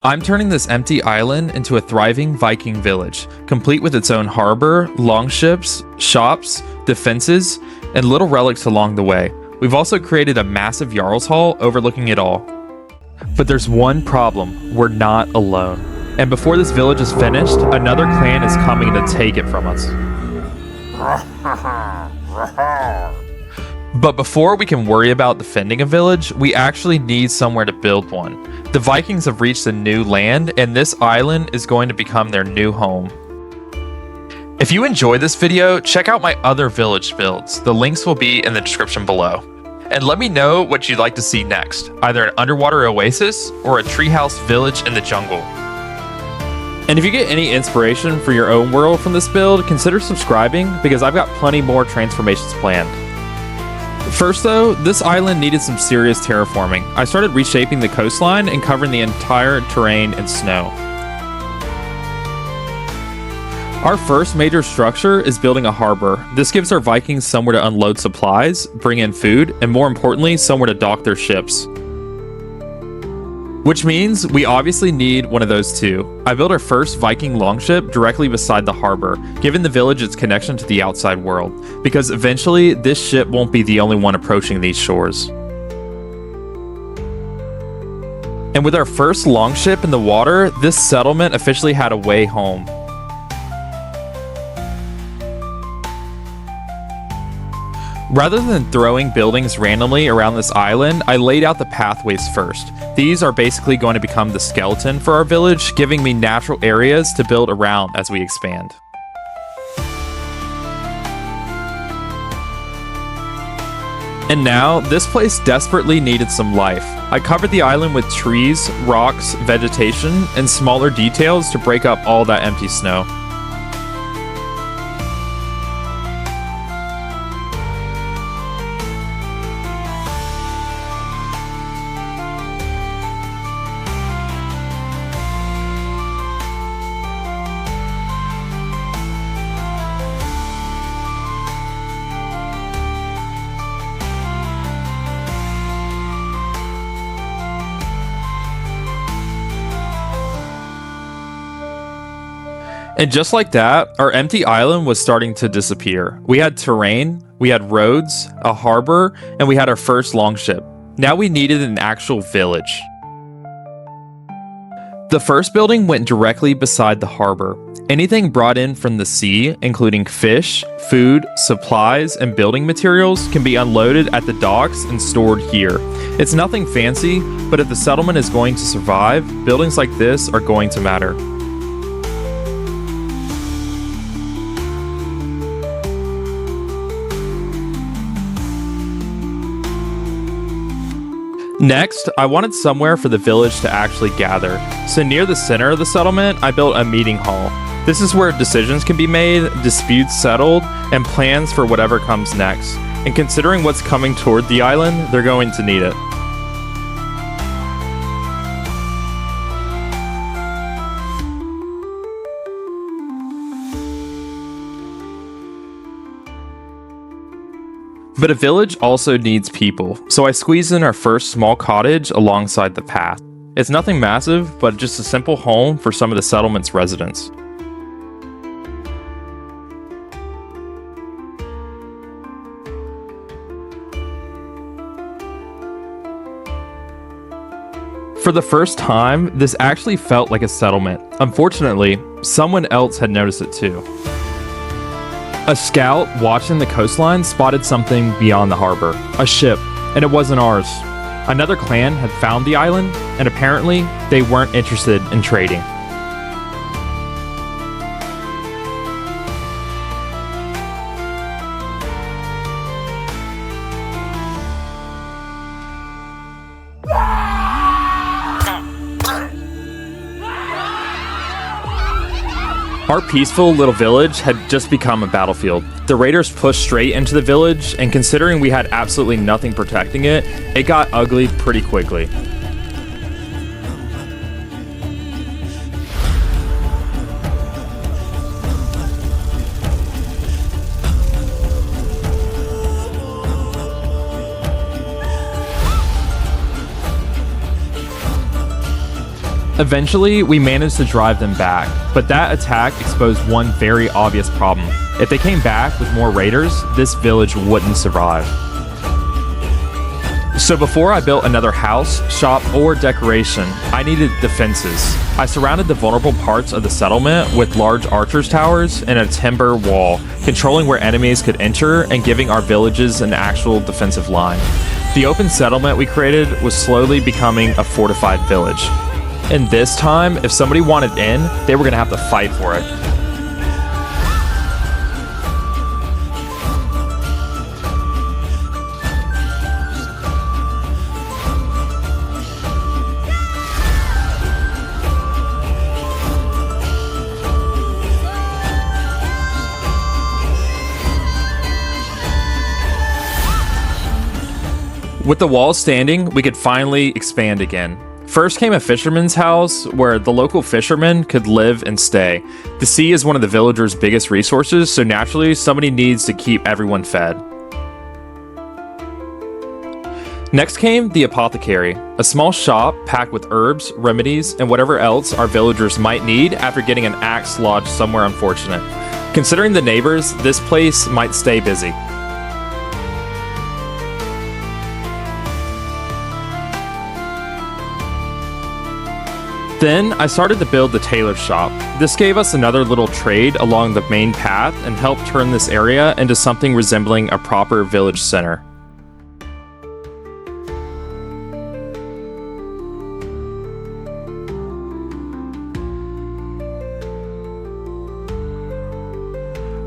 I'm turning this empty island into a thriving Viking village, complete with its own harbor, longships, shops, defenses, and little relics along the way. We've also created a massive Jarl's Hall overlooking it all. But there's one problem: we're not alone. And before this village is finished, another clan is coming to take it from us. But before we can worry about defending a village, we actually need somewhere to build one. The Vikings have reached a new land, and this island is going to become their new home. If you enjoyed this video, check out my other village builds. The links will be in the description below. And let me know what you'd like to see next, either an underwater oasis or a treehouse village in the jungle. And if you get any inspiration for your own world from this build, consider subscribing because I've got plenty more transformations planned. First though, this island needed some serious terraforming. I started reshaping the coastline and covering the entire terrain in snow. Our first major structure is building a harbor. This gives our Vikings somewhere to unload supplies, bring in food, and more importantly, somewhere to dock their ships. Which means we obviously need one of those too. I built our first Viking longship directly beside the harbor, giving the village its connection to the outside world, because eventually this ship won't be the only one approaching these shores. And with our first longship in the water, this settlement officially had a way home. Rather than throwing buildings randomly around this island, I laid out the pathways first. These are basically going to become the skeleton for our village, giving me natural areas to build around as we expand. And now, this place desperately needed some life. I covered the island with trees, rocks, vegetation, and smaller details to break up all that empty snow. And just like that, our empty island was starting to disappear. We had terrain, we had roads, a harbor, and we had our first longship. Now we needed an actual village. The first building went directly beside the harbor. Anything brought in from the sea, including fish, food, supplies, and building materials, can be unloaded at the docks and stored here. It's nothing fancy, but if the settlement is going to survive, buildings like this are going to matter. Next, I wanted somewhere for the village to actually gather. So near the center of the settlement, I built a meeting hall. This is where decisions can be made, disputes settled, and plans for whatever comes next. And considering what's coming toward the island, they're going to need it. But a village also needs people, so I squeezed in our first small cottage alongside the path. It's nothing massive, but just a simple home for some of the settlement's residents. For the first time, this actually felt like a settlement. Unfortunately, someone else had noticed it too. A scout watching the coastline spotted something beyond the harbor, a ship, and it wasn't ours. Another clan had found the island, and apparently they weren't interested in trading. Our peaceful little village had just become a battlefield. The raiders pushed straight into the village, and considering we had absolutely nothing protecting it, it got ugly pretty quickly. Eventually, we managed to drive them back, but that attack exposed one very obvious problem. If they came back with more raiders, this village wouldn't survive. So before I built another house, shop, or decoration, I needed defenses. I surrounded the vulnerable parts of the settlement with large archers towers and a timber wall, controlling where enemies could enter and giving our villages an actual defensive line. The open settlement we created was slowly becoming a fortified village. And this time, if somebody wanted in, they were going to have to fight for it. With the walls standing, we could finally expand again. First came a fisherman's house where the local fishermen could live and stay. The sea is one of the villagers' biggest resources, so naturally somebody needs to keep everyone fed. Next came the apothecary, a small shop packed with herbs, remedies, and whatever else our villagers might need after getting an axe lodged somewhere unfortunate. Considering the neighbors, this place might stay busy. Then I started to build the tailor shop. This gave us another little trade along the main path and helped turn this area into something resembling a proper village center.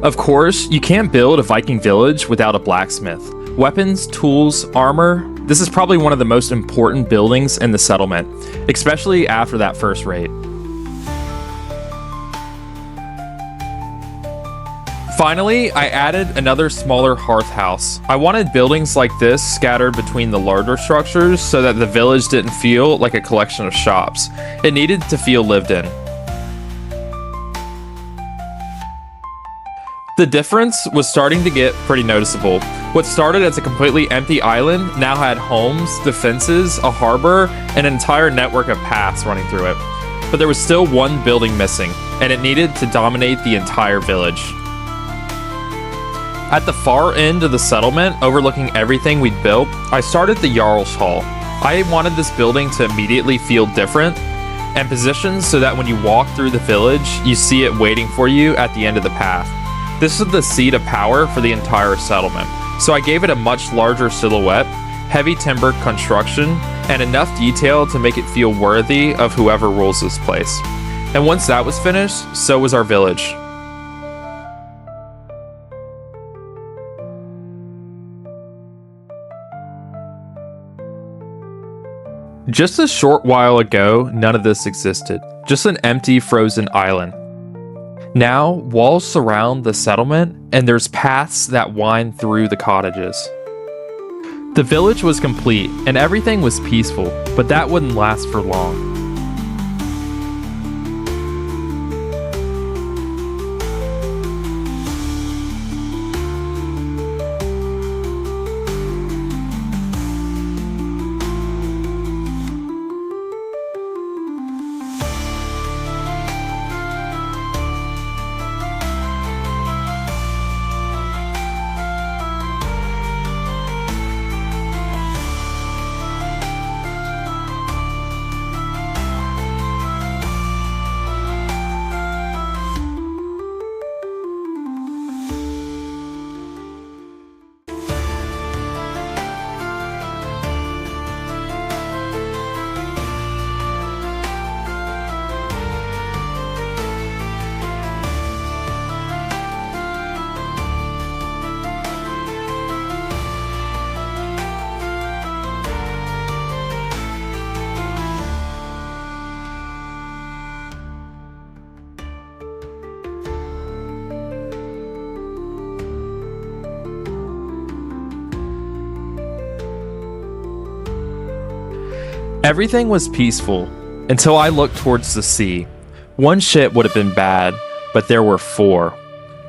Of course, you can't build a Viking village without a blacksmith. Weapons, tools, armor, this is probably one of the most important buildings in the settlement, especially after that first raid. Finally, I added another smaller hearth house. I wanted buildings like this scattered between the larger structures so that the village didn't feel like a collection of shops. It needed to feel lived in. The difference was starting to get pretty noticeable. What started as a completely empty island now had homes, defenses, a harbor, and an entire network of paths running through it. But there was still one building missing, and it needed to dominate the entire village. At the far end of the settlement, overlooking everything we'd built, I started the Jarl's Hall. I wanted this building to immediately feel different and positioned so that when you walk through the village, you see it waiting for you at the end of the path. This is the seat of power for the entire settlement, so I gave it a much larger silhouette, heavy timber construction, and enough detail to make it feel worthy of whoever rules this place. And once that was finished, so was our village. Just a short while ago, none of this existed, just an empty, frozen island. Now, walls surround the settlement, and there's paths that wind through the cottages. The village was complete, and everything was peaceful, but that wouldn't last for long. Everything was peaceful until I looked towards the sea. One ship would have been bad, but there were 4.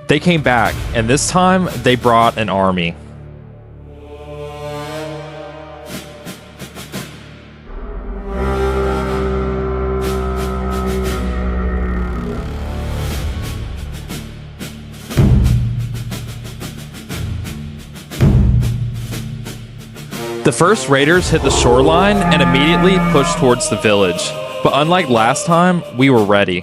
They came back, and this time they brought an army. first raiders hit the shoreline and immediately pushed towards the village. But unlike last time, we were ready.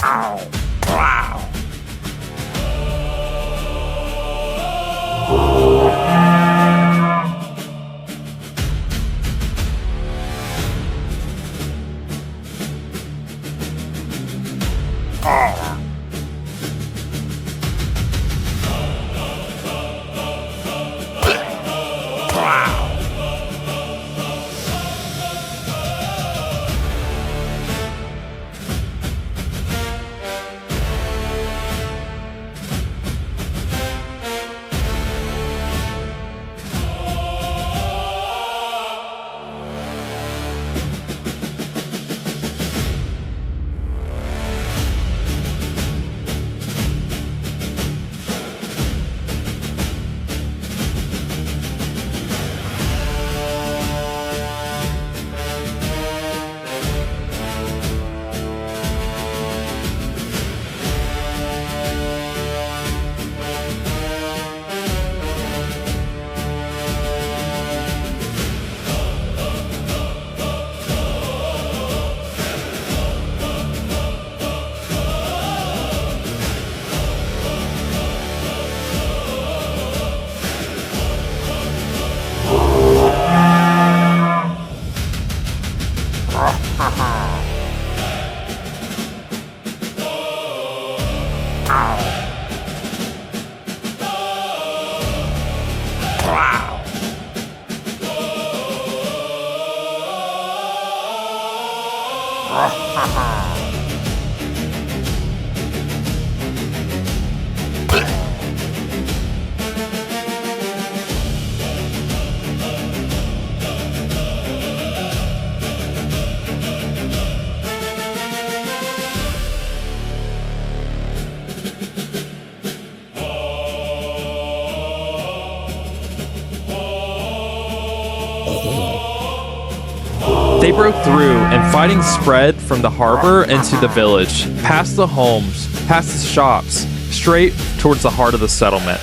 They broke through, and fighting spread from the harbor into the village, past the homes, past the shops, straight towards the heart of the settlement.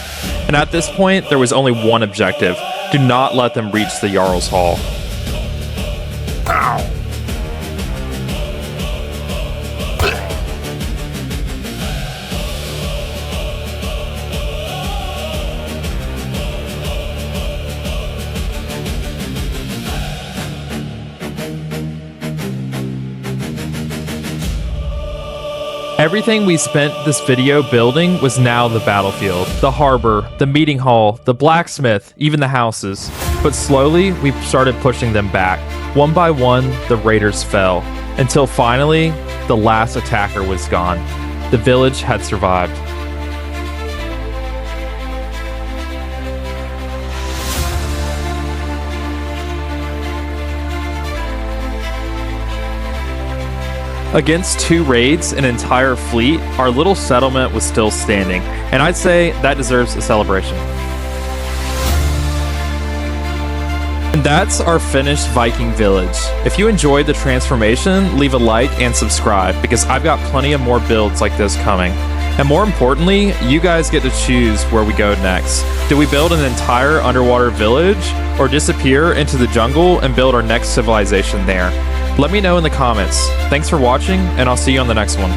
And at this point, there was only one objective: do not let them reach the Jarl's Hall. Everything we spent this video building was now the battlefield. The harbor, the meeting hall, the blacksmith, even the houses. But slowly, we started pushing them back. One by one, the raiders fell. Until finally, the last attacker was gone. The village had survived. Against 2 raids, an entire fleet, our little settlement was still standing, and I'd say that deserves a celebration. And that's our finished Viking village. If you enjoyed the transformation, leave a like and subscribe, because I've got plenty of more builds like this coming. And more importantly, you guys get to choose where we go next. Do we build an entire underwater village, or disappear into the jungle and build our next civilization there? Let me know in the comments. Thanks for watching, and I'll see you on the next one.